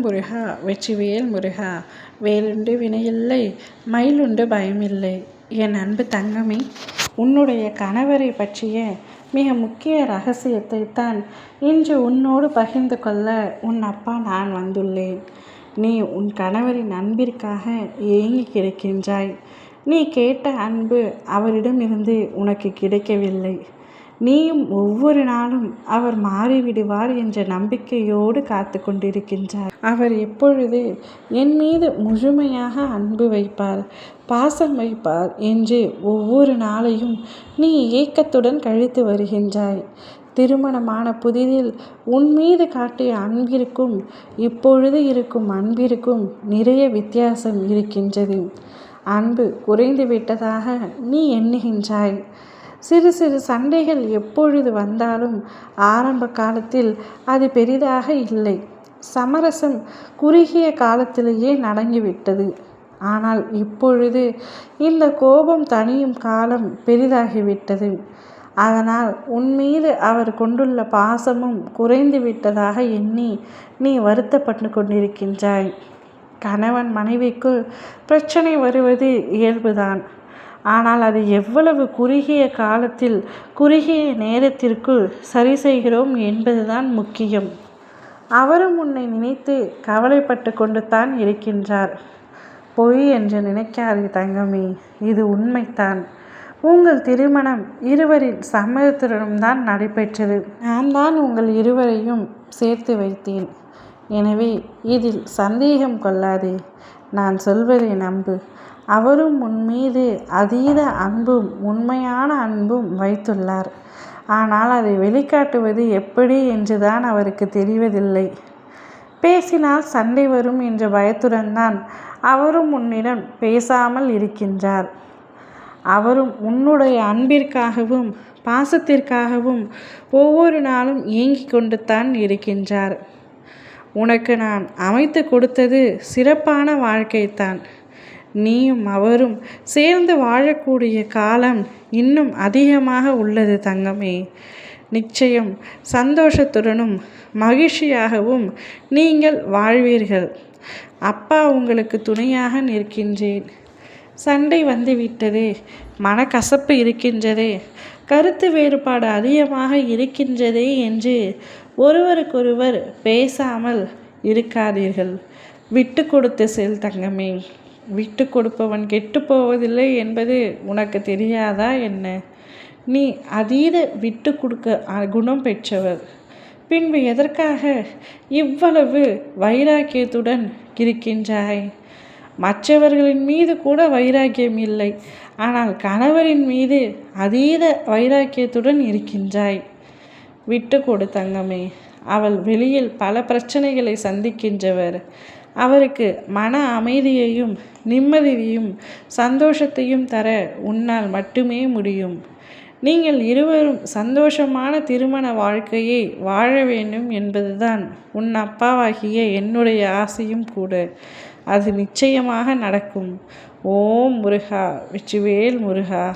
முருகா வெற்றிவேல் முருகா வேலுண்டு வினையில்லை மயிலுண்டு பயமில்லை. என் அன்பு தங்கமே, உன்னுடைய கணவரை பற்றிய மிக முக்கிய ரகசியத்தை தான் இன்று உன்னோடு பகிர்ந்து கொள்ள உன் அப்பா நான் வந்துள்ளேன். நீ உன் கணவரின் அன்பிற்காக ஏங்கி கிடக்கின்றாய். நீ கேட்ட அன்பு அவரிடமிருந்து உனக்கு கிடைக்கவில்லை. நீயும் ஒவ்வொரு நாளும் அவர் மாறிவிடுவார் என்ற நம்பிக்கையோடு காத்து கொண்டிருக்கின்றார். அவர் எப்பொழுது என் மீது முழுமையாக அன்பு வைப்பார், பாசம் வைப்பார் என்று ஒவ்வொரு நாளையும் நீ ஏக்கத்துடன் கழித்து வருகின்றாய். திருமணமான புதிதில் உன் மீது காட்டிய அன்பிற்கும் இப்பொழுது இருக்கும் அன்பிற்கும் நிறைய வித்தியாசம் இருக்கின்றது. அன்பு குறைந்து விட்டதாக நீ எண்ணுகின்றாய். சிறு சிறு சண்டைகள் எப்பொழுது வந்தாலும் ஆரம்ப காலத்தில் அது பெரிதாக இல்லை. சமரசம் குறுகிய காலத்திலேயே நடங்கிவிட்டது. ஆனால் இப்பொழுது இந்த கோபம் தணியும் காலம் பெரிதாகிவிட்டது. அதனால் உன் மீது அவர் கொண்டுள்ள பாசமும் குறைந்து விட்டதாக எண்ணி நீ வருத்தப்பட்டு கொண்டிருக்கின்றாய். கணவன் மனைவிக்குள் பிரச்சனை வருவது இயல்புதான். ஆனால் அது எவ்வளவு குறுகிய காலத்தில் குறுகிய நேரத்திற்குள் சரி செய்கிறோம் என்பதுதான் முக்கியம். அவரும் உன்னை நினைத்து கவலைப்பட்டு கொண்டு தான் இருக்கின்றார். பொய் என்று நினைக்காதே தங்கமே, இது உண்மைத்தான். உங்கள் திருமணம் இருவரின் சம்மதத்துடனும் தான் நடைபெற்றது. நான் தான் உங்கள் இருவரையும் சேர்த்து வைத்தேன். எனவே இதில் சந்தேகம் கொள்ளாதே. நான் சொல்வதை நம்பு. அவரும் உன் மீது அதீத அன்பும் உண்மையான அன்பும் வைத்துள்ளார். ஆனால் அதை வெளிக்காட்டுவது எப்படி என்றுதான் அவருக்கு தெரிவதில்லை. பேசினால் சண்டை வரும் என்ற பயத்துடன் தான் அவரும் உன்னிடம் பேசாமல் இருக்கின்றார். அவரும் உன்னுடைய அன்பிற்காகவும் பாசத்திற்காகவும் ஒவ்வொரு நாளும் ஏங்கிக் கொண்டு தான் இருக்கின்றார். உனக்கு நான் அமைத்து கொடுத்தது சிறப்பான வாழ்க்கைத்தான். நீயும் அவரும் சேர்ந்து வாழக்கூடிய காலம் இன்னும் அதிகமாக உள்ளது தங்கமே. நிச்சயம் சந்தோஷத்துடனும் மகிழ்ச்சியாகவும் நீங்கள் வாழ்வீர்கள். அப்பா உங்களுக்கு துணையாக நிற்கின்றேன். சண்டை வந்துவிட்டது, மனக்கசப்பு இருக்கின்றதே, கருத்து வேறுபாடு அதிகமாக இருக்கின்றதே என்று ஒருவருக்கொருவர் பேசாமல் இருக்காதீர்கள். விட்டு கொடுத்து செல் தங்கமே. விட்டு கொடுப்பவன் கெட்டு போவதில்லை என்பது உனக்கு தெரியாதா என்ன? நீ அதீத விட்டு கொடுக்க குணம் பெற்றவர். பின்பு எதற்காக இவ்வளவு வைராக்கியத்துடன் இருக்கின்றாய்? மற்றவர்களின் மீது கூட வைராக்கியம் இல்லை, ஆனால் கணவரின் மீது அதீத வைராக்கியத்துடன் இருக்கின்றாய். விட்டு கொடு தங்கமே. அவள் வெளியில் பல பிரச்சனைகளை சந்திக்கின்றவர். அவருக்கு மன அமைதியையும் நிம்மதியையும் சந்தோஷத்தையும் தர உன்னால் மட்டுமே முடியும். நீங்கள் இருவரும் சந்தோஷமான திருமண வாழ்க்கையை வாழ வேண்டும் என்பதுதான் உன் அப்பாவாகிய என்னுடைய ஆசையும் கூட. அது நிச்சயமாக நடக்கும். ஓம் முருகா வெற்றிவேல் முருகா.